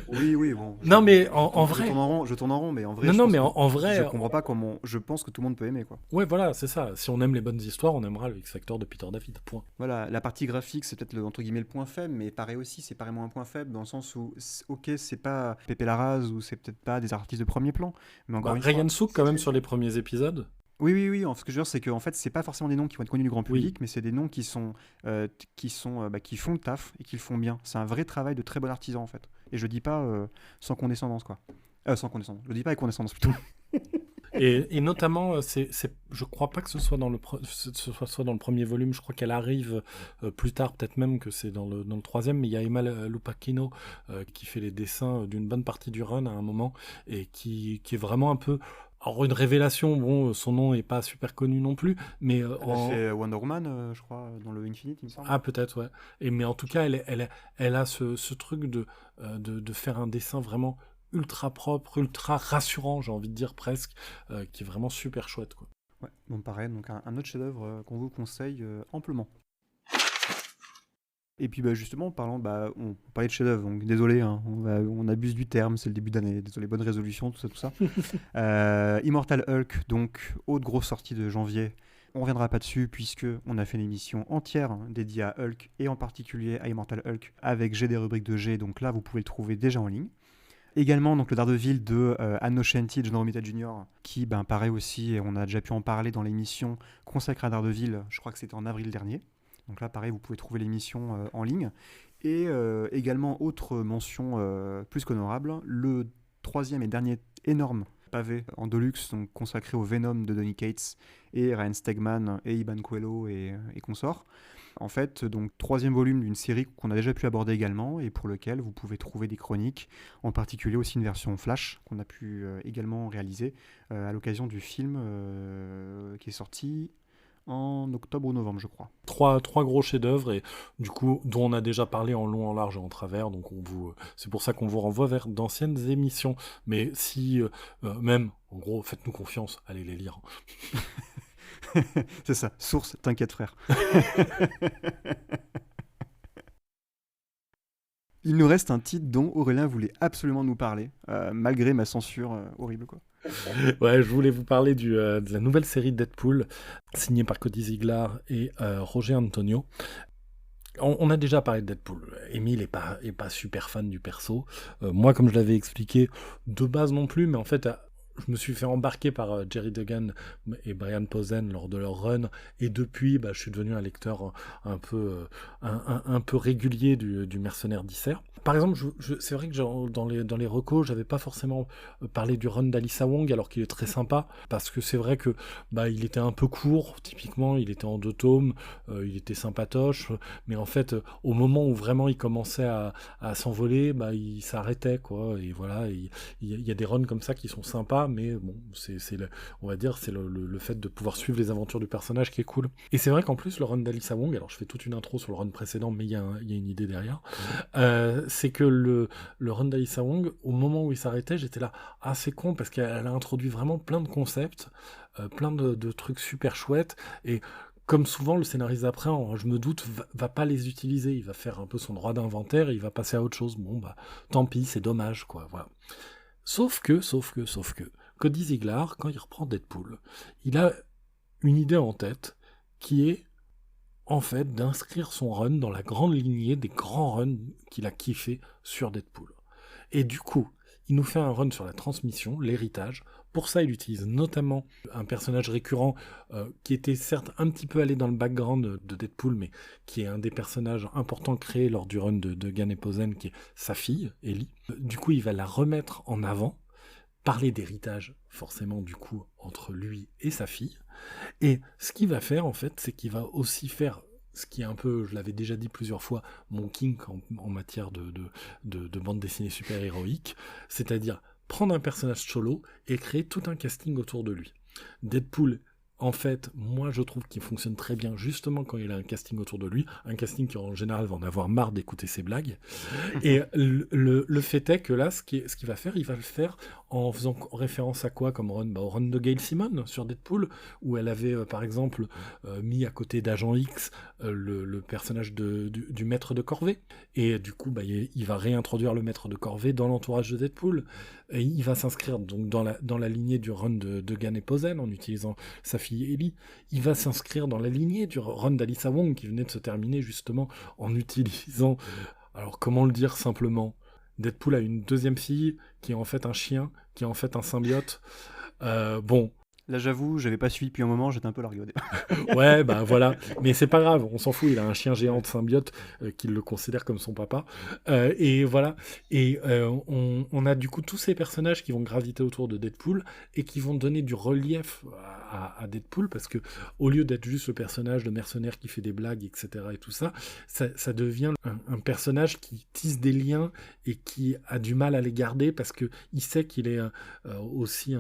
Oui, oui, bon. Non mais en vrai, Je tourne en rond, mais en vrai, non je mais pense en que je vrai, comprends pas comment. Je pense que tout le monde peut aimer, quoi. ouais voilà, c'est ça. Si on aime les bonnes histoires, on aimera le X-Factor de Peter David. Point. Voilà, la partie graphique, c'est peut-être entre guillemets le point faible, mais pareil aussi, c'est pareillement un point faible dans le sens où, ok, c'est pas Pepe Larraz ou c'est peut-être pas des artistes de premier plan, mais encore Bah, une fois. Ryan Sook quand même sur les premiers épisodes. Oui, oui, oui. Ce que je veux dire, c'est qu'en fait, c'est pas forcément des noms qui vont être connus du grand Oui. public, mais c'est des noms qui font le taf et qui le font bien. C'est un vrai travail de très bon artisan, en fait. Et je dis pas sans condescendance, quoi. Sans condescendance. Je dis pas avec condescendance, plutôt. Et notamment, je crois pas que ce soit soit dans le premier volume. Je crois qu'elle arrive plus tard, peut-être même que c'est dans le troisième. Mais il y a Emma Lupacchino qui fait les dessins d'une bonne partie du run à un moment, et qui est vraiment un peu Alors une révélation, bon, son nom est pas super connu non plus, mais Elle a fait Wonder Woman, je crois, dans le Infinite, il me semble. ah peut-être ouais. Mais en tout cas, elle a ce truc de faire un dessin vraiment ultra propre, ultra rassurant, j'ai envie de dire presque, qui est vraiment super chouette quoi. Ouais, donc pareil, donc un autre chef-d'œuvre qu'on vous conseille amplement. Et puis justement, parlant, on parlait de chef-d'œuvre, donc désolé, hein, on abuse du terme, c'est le début d'année, désolé, bonne résolution, tout ça, tout ça. Immortal Hulk, donc autre grosse sortie de janvier. On reviendra pas dessus puisque on a fait une émission entière dédiée à Hulk et en particulier à Immortal Hulk avec G des rubriques de G, donc là vous pouvez le trouver déjà en ligne. Également donc le Daredevil de Anno Scienti, John Romita Jr. qui paraît aussi, et on a déjà pu en parler dans l'émission consacrée à Daredevil, je crois que c'était en avril dernier. Donc là pareil vous pouvez trouver l'émission en ligne. Et également autre mention plus qu'honorable, le troisième et dernier énorme pavé en deluxe donc consacré au Venom de Donny Cates et Ryan Stegman et Iban Coelho et consorts. En fait, donc troisième volume d'une série qu'on a déjà pu aborder également et pour lequel vous pouvez trouver des chroniques, en particulier aussi une version flash qu'on a pu également réaliser à l'occasion du film qui est sorti en octobre ou novembre, je crois. Trois gros chefs-d'œuvre et du coup dont on a déjà parlé en long, en large et en travers. Donc c'est pour ça qu'on vous renvoie vers d'anciennes émissions. Mais si même, en gros, faites-nous confiance, allez les lire. C'est ça, source, t'inquiète frère. Il nous reste un titre dont Aurélien voulait absolument nous parler, malgré ma censure horrible quoi. Ouais, je voulais vous parler de la nouvelle série Deadpool, signée par Cody Ziglar et Roger Antonio. On a déjà parlé de Deadpool. Émile est pas super fan du perso. Moi, comme je l'avais expliqué, de base non plus, mais en fait, je me suis fait embarquer par Jerry Duggan et Brian Posehn lors de leur run, et depuis, je suis devenu un lecteur un peu régulier du Mercenaire d'Isère. Par exemple, c'est vrai que dans les recos, j'avais pas forcément parlé du run d'Alyssa Wong, alors qu'il est très sympa, parce que c'est vrai que il était un peu court, typiquement, il était en 2 tomes, il était sympatoche, mais en fait, au moment où vraiment il commençait à s'envoler, il s'arrêtait, quoi, et voilà, il y a des runs comme ça qui sont sympas, mais bon, on va dire, c'est le fait de pouvoir suivre les aventures du personnage qui est cool. Et c'est vrai qu'en plus, le run d'Alyssa Wong, alors je fais toute une intro sur le run précédent, mais il y a une idée derrière, c'est que le run d'Alyssa Wong, au moment où il s'arrêtait, j'étais là, ah c'est con, parce qu'elle a introduit vraiment plein de concepts, plein de trucs super chouettes, et comme souvent, le scénariste d'après, je me doute, va pas les utiliser, il va faire un peu son droit d'inventaire, et il va passer à autre chose. Bon, tant pis, c'est dommage, quoi, voilà. Sauf que, Cody Ziglar, quand il reprend Deadpool, il a une idée en tête, qui est, en fait, d'inscrire son run dans la grande lignée des grands runs qu'il a kiffé sur Deadpool. Et du coup, il nous fait un run sur la transmission, l'héritage. Pour ça, il utilise notamment un personnage récurrent qui était certes un petit peu allé dans le background de Deadpool, mais qui est un des personnages importants créés lors du run de Duggan et Posehn, qui est sa fille, Ellie. Du coup, il va la remettre en avant, parler d'héritage, forcément, du coup, entre lui et sa fille. Et ce qu'il va faire, en fait, c'est qu'il va aussi faire ce qui est un peu, je l'avais déjà dit plusieurs fois, mon kink en matière de bande dessinée super-héroïque, c'est-à-dire prendre un personnage solo et créer tout un casting autour de lui. Deadpool, en fait, moi je trouve qu'il fonctionne très bien justement quand il a un casting autour de lui, un casting qui en général va en avoir marre d'écouter ses blagues. Et le fait est que là, ce qu'il va faire, il va le faire en faisant référence à quoi comme run, au run de Gail Simone sur Deadpool, où elle avait par exemple mis à côté d'Agent X le personnage du maître de corvée. Et du coup, il va réintroduire le maître de corvée dans l'entourage de Deadpool. Et il va s'inscrire donc dans la lignée du run de Gunn et Posehn en utilisant sa fille Ellie. Il va s'inscrire dans la lignée du run d'Alyssa Wong qui venait de se terminer justement en utilisant... Alors comment le dire simplement ? Deadpool a une deuxième fille qui est en fait un chien, qui est en fait un symbiote. Bon. Là j'avoue, j'avais pas suivi depuis un moment, j'étais un peu largué. Ouais, voilà. Mais c'est pas grave, on s'en fout, il a un chien géant de symbiote qu'il le considère comme son papa. Et voilà. Et on a du coup tous ces personnages qui vont graviter autour de Deadpool et qui vont donner du relief à Deadpool, parce que au lieu d'être juste le personnage de mercenaire qui fait des blagues, etc. et tout ça, ça devient un personnage qui tisse des liens et qui a du mal à les garder parce que il sait qu'il est aussi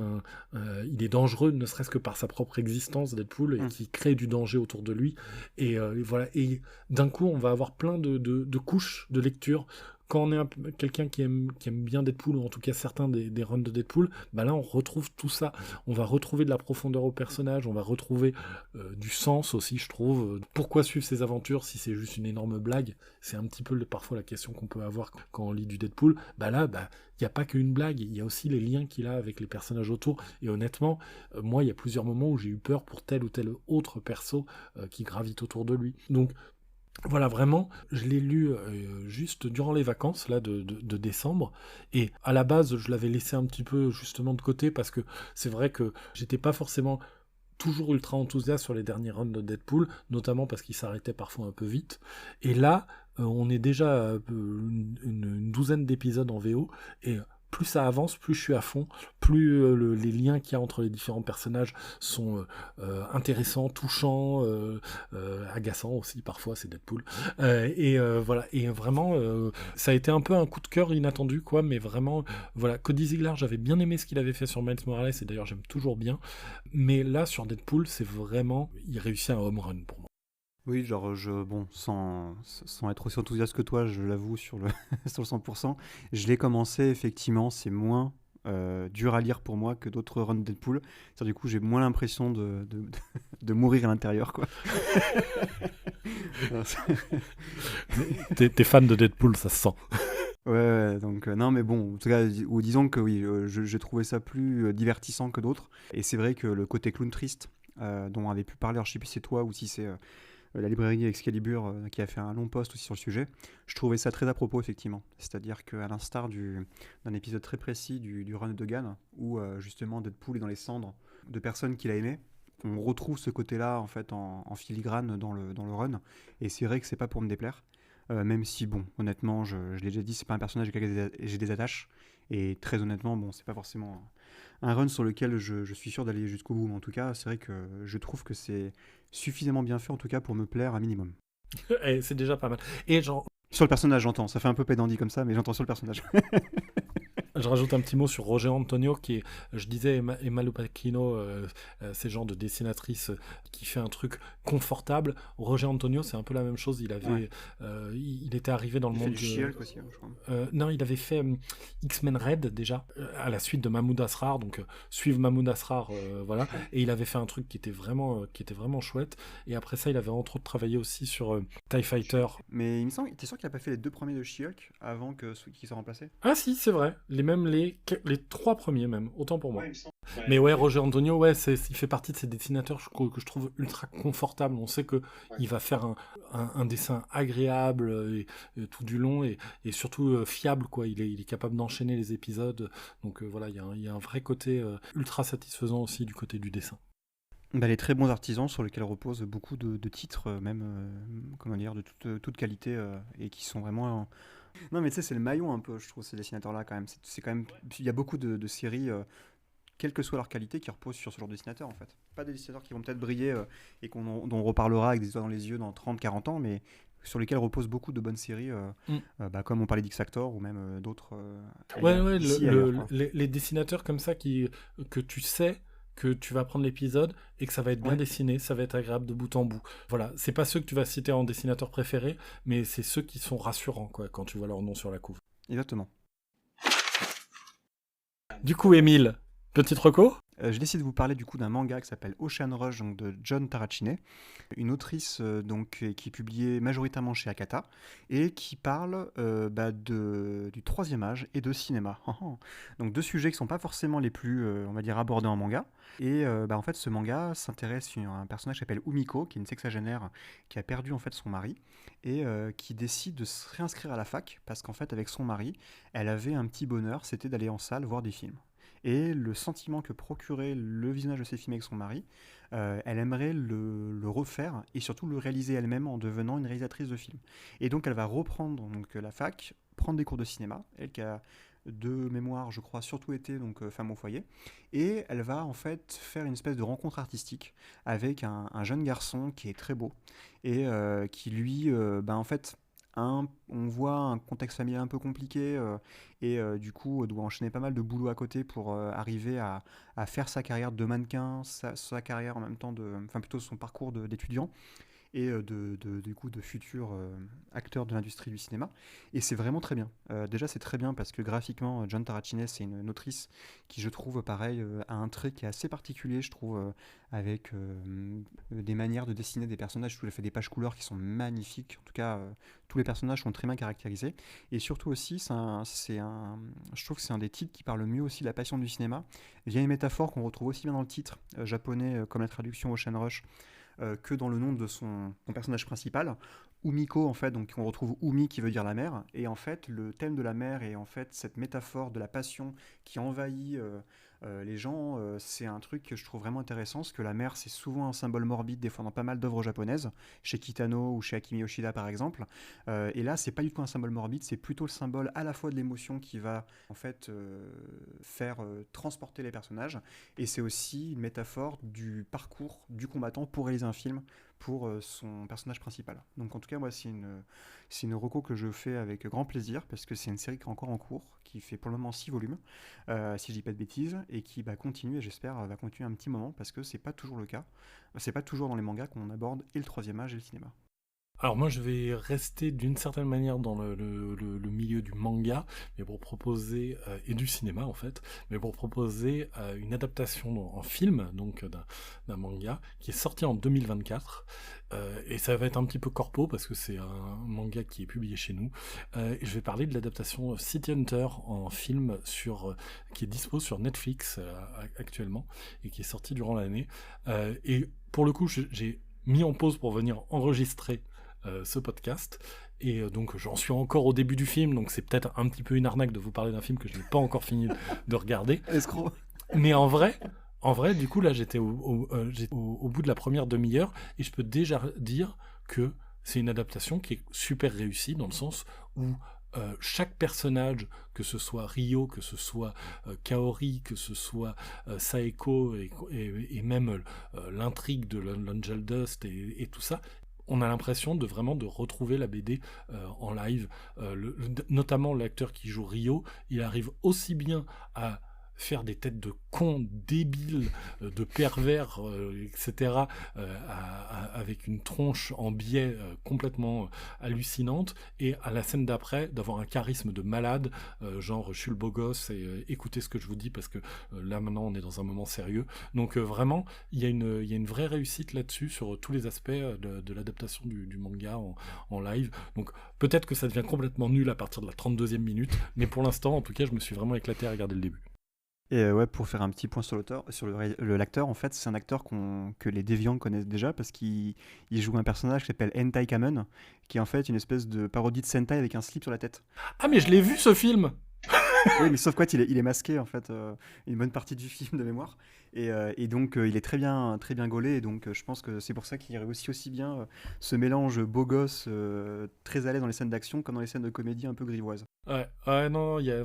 il est dangereux, ne serait-ce que par sa propre existence, Deadpool, et qui crée du danger autour de lui. Et voilà. Et d'un coup, on va avoir plein de couches de lecture. Quand on est quelqu'un qui aime bien Deadpool, ou en tout cas certains des runs de Deadpool, bah là on retrouve tout ça. On va retrouver de la profondeur au personnage, on va retrouver du sens aussi, je trouve. Pourquoi suivre ses aventures si c'est juste une énorme blague? C'est un petit peu parfois la question qu'on peut avoir quand on lit du Deadpool. Bah là, il n'y a pas qu'une blague, il y a aussi les liens qu'il a avec les personnages autour. Et honnêtement, moi, il y a plusieurs moments où j'ai eu peur pour tel ou tel autre perso qui gravite autour de lui. Donc, voilà, vraiment, je l'ai lu juste durant les vacances là de décembre, et à la base, je l'avais laissé un petit peu justement de côté parce que c'est vrai que j'étais pas forcément toujours ultra enthousiaste sur les derniers runs de Deadpool, notamment parce qu'il s'arrêtait parfois un peu vite. Et là, on est déjà une douzaine d'épisodes en VO, et plus ça avance, plus je suis à fond, plus les liens qu'il y a entre les différents personnages sont intéressants, touchants, agaçants aussi, parfois, c'est Deadpool. Voilà, et vraiment, ça a été un peu un coup de cœur inattendu, quoi, mais vraiment, voilà, Cody Ziglar, j'avais bien aimé ce qu'il avait fait sur Miles Morales, et d'ailleurs j'aime toujours bien, mais là, sur Deadpool, c'est vraiment, il réussit un home run pour moi. Oui, genre, sans être aussi enthousiaste que toi, je l'avoue, sur le, sur le 100%, je l'ai commencé, effectivement, c'est moins dur à lire pour moi que d'autres runs de Deadpool. C'est-à-dire, du coup, j'ai moins l'impression de mourir à l'intérieur, quoi. T'es fan de Deadpool, ça se sent. Ouais, donc non, mais bon, en tout cas, ou disons que oui, j'ai trouvé ça plus divertissant que d'autres. Et c'est vrai que le côté clown triste, dont on avait pu parler, alors je sais plus si c'est toi ou si c'est la librairie Excalibur qui a fait un long post aussi sur le sujet, je trouvais ça très à propos, effectivement. C'est-à-dire qu'à l'instar d'un épisode très précis du run de Gann, où justement Deadpool est dans les cendres de personnes qu'il a aimées, on retrouve ce côté-là en fait en filigrane dans le run, et c'est vrai que c'est pas pour me déplaire. Même si, bon, honnêtement, je l'ai déjà dit, c'est pas un personnage avec lequel j'ai des attaches, et très honnêtement, bon, c'est pas forcément un run sur lequel je suis sûr d'aller jusqu'au bout, mais en tout cas, c'est vrai que je trouve que c'est suffisamment bien fait, en tout cas, pour me plaire un minimum. Et c'est déjà pas mal. Et genre, sur le personnage, j'entends, ça fait un peu pédandi comme ça, mais j'entends sur le personnage. je rajoute un petit mot sur Roger Antonio, qui est, je disais, Emma Lupacchino, c'est le genre de dessinatrice qui fait un truc confortable. Roger Antonio, c'est un peu la même chose. Il avait, il était arrivé dans le monde du She-Hulk aussi, je crois. Non, il avait fait X-Men Red déjà, à la suite de Mahmoud Asrar, donc suivre Mahmoud Asrar, voilà. Et il avait fait un truc qui était vraiment chouette. Et après ça, il avait entre autres travaillé aussi sur TIE Fighter. Mais il me semble, t'es sûr qu'il a pas fait les 2 premiers de She-Hulk avant qu'il soit remplacé? Ah si, c'est vrai. Les 3 premiers même, autant pour moi. Mais ouais, Roger Antonio, ouais, il fait partie de ces dessinateurs que je trouve ultra confortables. On sait que il va faire un dessin agréable et tout du long, et surtout fiable, quoi. Il est capable d'enchaîner les épisodes. Donc voilà, il y a un vrai côté ultra satisfaisant aussi du côté du dessin. Les très bons artisans sur lesquels reposent beaucoup de titres, même comment dire, de toute qualité, et qui sont vraiment. Non, mais tu sais, c'est le maillon un peu, je trouve, ces dessinateurs-là quand même. C'est quand même. Il y a beaucoup de séries, quelle que soit leur qualité, qui reposent sur ce genre de dessinateurs en fait. Pas des dessinateurs qui vont peut-être briller et dont on reparlera avec des étoiles dans les yeux dans 30-40 ans, mais sur lesquels reposent beaucoup de bonnes séries, comme on parlait d'X-Factor ou même d'autres. Ouais, ailleurs, les dessinateurs comme ça que tu sais que tu vas prendre l'épisode et que ça va être bien dessiné, ça va être agréable de bout en bout. Voilà, c'est pas ceux que tu vas citer en dessinateur préféré, mais c'est ceux qui sont rassurants, quoi, quand tu vois leur nom sur la couve. Exactement. Du coup, Émile, petite reco ? Je décide de vous parler du coup d'un manga qui s'appelle Ocean Rush, donc de John Tarachine, une autrice qui est publiée majoritairement chez Akata et qui parle du troisième âge et de cinéma. Donc 2 sujets qui ne sont pas forcément les plus, on va dire, abordés en manga. Et en fait, ce manga s'intéresse à un personnage qui s'appelle Umiko, qui est une sexagénaire qui a perdu en fait son mari et qui décide de se réinscrire à la fac parce qu'en fait, avec son mari, elle avait un petit bonheur, c'était d'aller en salle voir des films. Et le sentiment que procurait le visionnage de ces films avec son mari, elle aimerait le refaire et surtout le réaliser elle-même en devenant une réalisatrice de films. Et donc elle va reprendre la fac, prendre des cours de cinéma, elle qui a de mémoire, je crois, surtout été, donc femme au foyer. Et elle va en fait faire une espèce de rencontre artistique avec un jeune garçon qui est très beau et qui lui, en fait, on voit un contexte familial un peu compliqué et du coup doit enchaîner pas mal de boulot à côté pour arriver à faire sa carrière de mannequin, sa carrière en même temps enfin plutôt son parcours d'étudiant et du coup de futurs acteurs de l'industrie du cinéma. Et c'est vraiment très bien. Déjà, c'est très bien parce que graphiquement, John Tarachines, c'est une autrice qui, je trouve, pareil, a un trait qui est assez particulier, je trouve, avec des manières de dessiner des personnages. Je trouve qu'elle fait des pages couleurs qui sont magnifiques. En tout cas, tous les personnages sont très bien caractérisés. Et surtout aussi, je trouve que c'est un des titres qui parle le mieux aussi de la passion du cinéma, via une métaphore qu'on retrouve aussi bien dans le titre japonais comme la traduction Ocean Rush, que dans le nom de son personnage principal, Umiko en fait, donc on retrouve Umi qui veut dire la mer, et en fait le thème de la mer et en fait cette métaphore de la passion qui envahit les gens, c'est un truc que je trouve vraiment intéressant, parce que la mer c'est souvent un symbole morbide des fois dans pas mal d'œuvres japonaises, chez Kitano ou chez Akimi Yoshida par exemple, et là c'est pas du tout un symbole morbide, c'est plutôt le symbole à la fois de l'émotion qui va en fait faire transporter les personnages, et c'est aussi une métaphore du parcours du combattant pour réaliser un film pour son personnage principal. Donc en tout cas, moi, c'est une reco que je fais avec grand plaisir, parce que c'est une série qui est encore en cours, qui fait pour le moment 6 volumes, si je dis pas de bêtises, et qui continue, et j'espère va continuer un petit moment, parce que c'est pas toujours le cas. C'est pas toujours dans les mangas qu'on aborde et le troisième âge et le cinéma. Alors moi je vais rester d'une certaine manière dans le milieu du manga, mais pour proposer et du cinéma en fait, mais pour proposer une adaptation en film donc d'un manga qui est sorti en 2024 et ça va être un petit peu corpo parce que c'est un manga qui est publié chez nous. Et je vais parler de l'adaptation City Hunter en film qui est dispo sur Netflix actuellement et qui est sorti durant l'année. Et pour le coup j'ai mis en pause pour venir enregistrer ce podcast et donc j'en suis encore au début du film, donc c'est peut-être un petit peu une arnaque de vous parler d'un film que je n'ai pas encore fini de regarder. Escroc. Mais en vrai du coup là j'étais au bout de la première demi-heure et je peux déjà dire que c'est une adaptation qui est super réussie dans le sens où chaque personnage, que ce soit Ryo, que ce soit Kaori, que ce soit Saeko et même l'intrigue de l'Angel Dust et tout ça, on a l'impression de vraiment de retrouver la BD en live. Notamment l'acteur qui joue Ryo, il arrive aussi bien à faire des têtes de cons débiles, de pervers, etc., avec une tronche en biais complètement hallucinante, et à la scène d'après, d'avoir un charisme de malade, genre je suis le beau gosse, et écoutez ce que je vous dis, parce que là maintenant on est dans un moment sérieux. Donc vraiment, il y a une vraie réussite là-dessus, sur tous les aspects de l'adaptation du manga en live. Donc peut-être que ça devient complètement nul à partir de la 32e minute, mais pour l'instant, en tout cas, je me suis vraiment éclaté à regarder le début. Et ouais, pour faire un petit point sur l'auteur, sur l'acteur, en fait, c'est un acteur que les déviants connaissent déjà, parce qu'il joue un personnage qui s'appelle Hentai Kamen, qui est en fait une espèce de parodie de Sentai avec un slip sur la tête. Ah mais je l'ai vu ce film. Oui, mais sauf quoi, il est masqué en fait une bonne partie du film de mémoire, et donc il est très bien gaulé, et donc je pense que c'est pour ça qu'il réussit aussi bien ce mélange beau gosse, très à l'aise dans les scènes d'action comme dans les scènes de comédie un peu grivoises. Ouais, non, il y a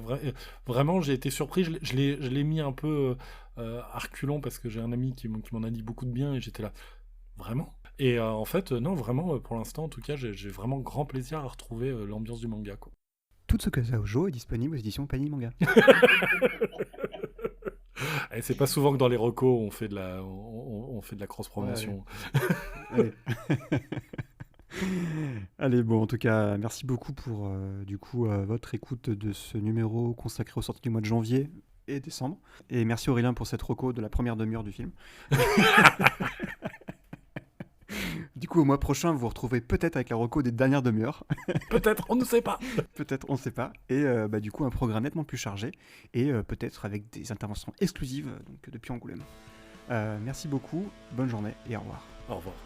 vraiment, j'ai été surpris. Je l'ai mis un peu à reculons parce que j'ai un ami qui m'en a dit beaucoup de bien et j'étais là, vraiment. Et en fait, non, vraiment, pour l'instant, en tout cas, j'ai vraiment grand plaisir à retrouver l'ambiance du manga, quoi. Tout ce que Saojo est disponible aux éditions Panini Manga. Et c'est pas souvent que dans les recos on fait de la cross-promotion. Ouais. Allez, bon, en tout cas, merci beaucoup pour votre écoute de ce numéro consacré aux sorties du mois de janvier et décembre. Et merci Aurélien pour cette reco de la première demi-heure du film. Du coup, au mois prochain, vous vous retrouvez peut-être avec la reco des dernières demi-heures. Peut-être, on ne sait pas. Peut-être, on ne sait pas. Et du coup, un programme nettement plus chargé. Et peut-être avec des interventions exclusives donc, depuis Angoulême. Merci beaucoup, bonne journée et au revoir. Au revoir.